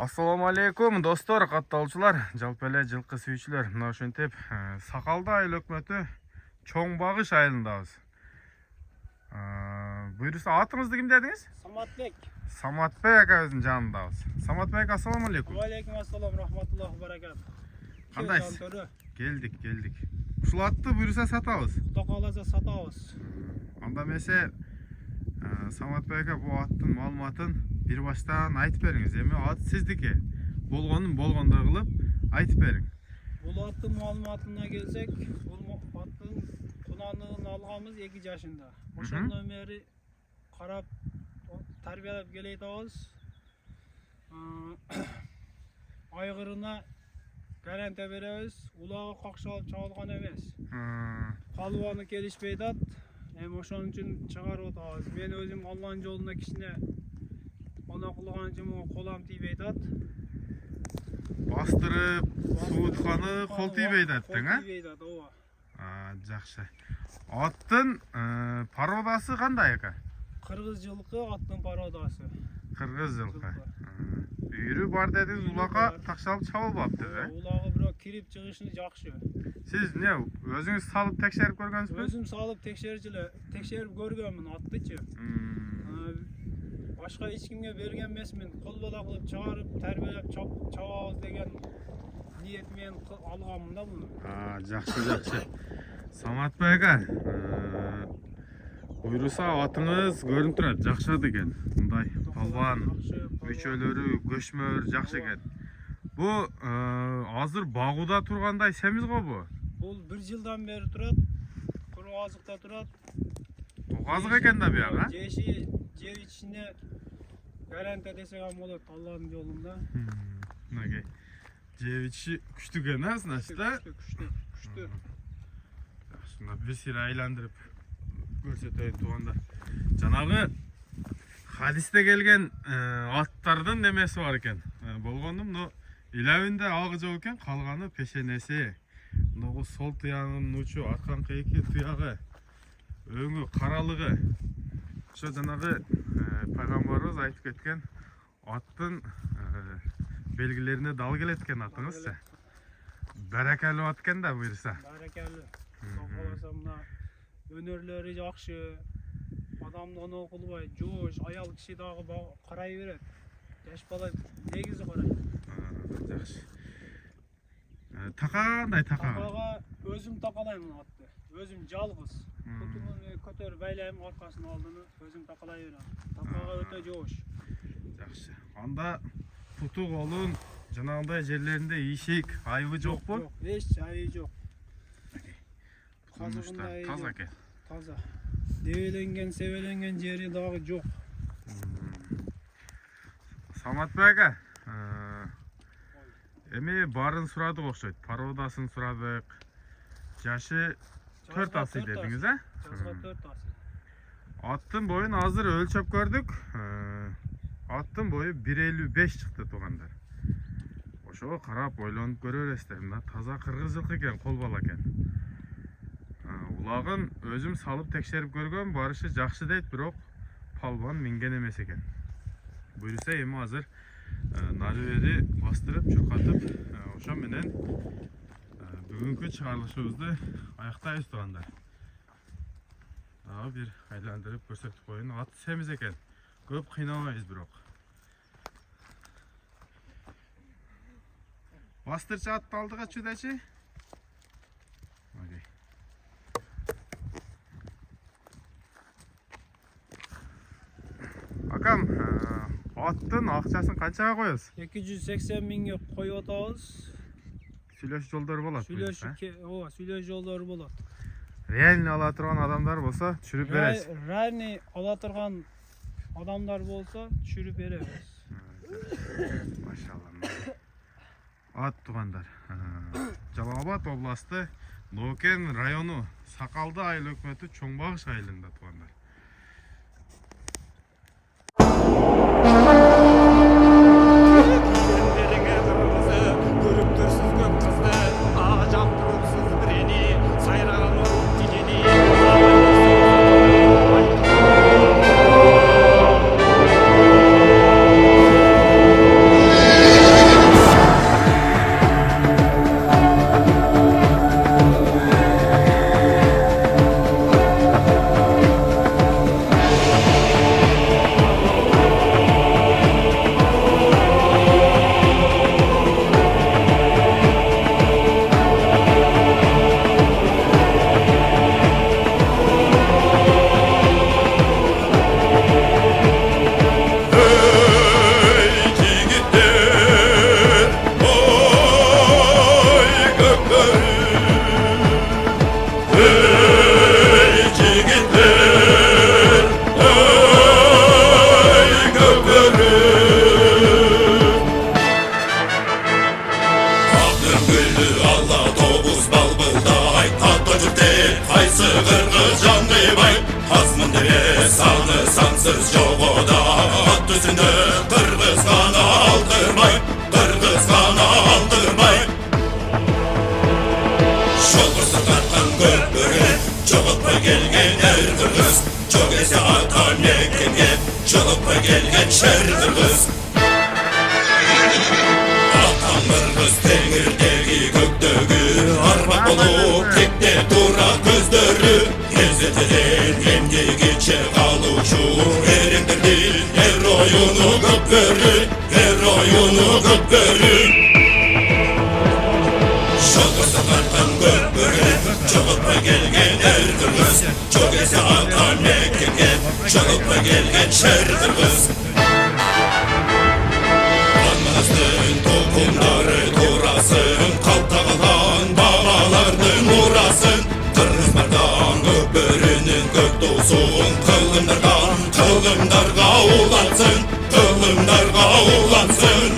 Assalamu alaikum dostlar, катталуучулар, жалпы эле жылкы сүйүүчүлөр. Мына ошентип Сакалды айыл өкмөтү Чоң Багыш айылындабыз. Буйруса атыңызды ким дедиңиз? Саматбек. Саматбек акабыздын жанындабыз. Саматбек, ассаламу алейкум. Ва алейкум ассалам, рахматуллахи баракат. Кандайсыз? Келдик. Ушул атты буйруса сатабыз. Кудай кааласа сатабыз. Анда эмесе Саматбек ака бул аттын маалыматын бир баштан айтып бериңиз. Эми ат сиздики. Болгонун болгондой кылып айтып бериң. Бул аттын маалыматына келсек, бул аттын кунанын алганбыз 2 жашында. Ошондон бери карап тарбиялап келетабыз. Айгырына гарантия беребиз. Улагы какшалып чабылган эмес. Калыбаны келишпей атат. Эми ошон үчүн чыгарып атабыз. Мен өзүм Алланын жолуна кичине она кылган жумуга колам тийбей атат. Бастырып, суутканы кол тийбей атат тең, а? Тийбей атат, ооба. Жакшы. Аттын породасы кандай ака? Кыргыз жылкы аттын породасы. Кыргыз жылкы. Үйрү бар дедиңиз, улакка такшалып чабылбаптыр, э? Улагы бирок кирип чыгышыны жакшы. Сиз не, өзүңүз салып текшерип көргөнсүзбү? Өзүм салып текшерип көргөнмүн аттычы. Башка эч кимге берген эмесмин. Кол бала кылып чыгарып, тарбиялап чабабыз деген ниет менен алганмын да муну. Жакшы. Саматбек ака, буйруса атыңыз көрүнүп турат, жакшы экен. Мындай палбан, мүчөлөрү, көчмөр жакшы экен. Бу азыр багууда тургандай семиз го бу? Бул 1 жылдан бери турат. Куру азыкта турат. Азык экен да бияга? Жеши жер ичинде гарантия десек болот Алланын жолунда. Мынакей. Жер ичи күчтүү экен, а, значит, да? Күчтүү. Жакшы, бир сире айландырып көрсөтөйүн туугандар. Жанагы хадисте келген аттардын немеси бар экен. Болгондум, но илебинде агы жок экен, калганы пешенеси. Мынагы сол туягынын учу, арканкы 2 туягы, өңү каралыгы. Ошо жанагы пайгамбарыбыз айтып кеткен аттын белгилерине дал келет экен атыңызчы. Баракалуу ат экен да буйруса. Баракалуу. Каласа мына өнөрлөрү жакшы. Адамды оно кылбай, жоош, аял киши дагы карай берет. Жаш бала негизи карайт. Жакшы. Такагандай така? Такага өзүм такалайм атты. Өзүм жалгыз. Кутуну көтөрүп байлайм, аркасын алдыны өзүм такалай берем. Такага өтө жоош. Жакшы. Анда путу колун жанагындай жерлеринде ишик, айыбы жокпу? Жок, эч айыбы жок. Казыгындай таза экен. Таза. Дебеленген, себеленген жери дагы жок. Саматбек ака, эми барын сурадык окшойт. Породасын сурадык. Жашы 4 асы дедиңиз, а? Жазга 4 асы. Аттын боюн азыр өлчөп көрдүк. Аттын бою 1.55 чыкты туугандар. Ошого карап ойлонуп көрө бересиздер. Мына таза кыргыз жылкы экен, кол бала экен. Улагын өзүм салып текшерип көргөн, барышы жакшы дейт, бирок палбан минген эмес экен. Буйруса эми азыр нары бери бастырып, чуркатып, ошо менен бүгүнкү чыгарылышыбызды аяктайбыз туугандар. Дагы бир айландырып көрсөтүп коеюн. Ат семиз экен. Көп кыйналбайбыз бирок. Бастырчы атты алдыга чүдечи. Окей. Акам, аттын акчасын канчага коесуз? 280 миңге коюп атабыз. Сүйлөшүү жолдору болот. Сүйлөшүү жолдору болот. Реально ала турган адамдар болсо түшүрүп бересиз. Реально ала турган адамдар болсо түшүрүп беребиз. Машалла. Ат туугандар. Жалал Абад областы Нокен району Сакалды айыл өкмөтү Чоң Багыш айылында туугандар. Anası kırgız canlıbay Hazmın dere sanı sansız çoğuda At üstünde kırgız kana aldırmay Kırgız kana aldırmay Şolgursu tartkan köpürge Çoğutpa gelgen er kırgız Çok ese atan mekenge Çoğutpa gelgen şer kırgız Atan kırgız tengirdegi göktögü Arbat olup tekne dura gözleri Gezetilen emdigiçe kaluşu Erendirdin her oyunu gökbörü Her oyunu gökbörü Şolgursu tartkan köpürge Çoğutpa gelgen er kırgız Çok ese atan mekenge Çoğutpa gelgen şer kırgız Anasın tokumları durasın Kalta kalan babalarının uğrasın Kırgızlardan gökbörünün gök doğsun Kılımlardan kılımlarga ulansın Kılımlarga ulansın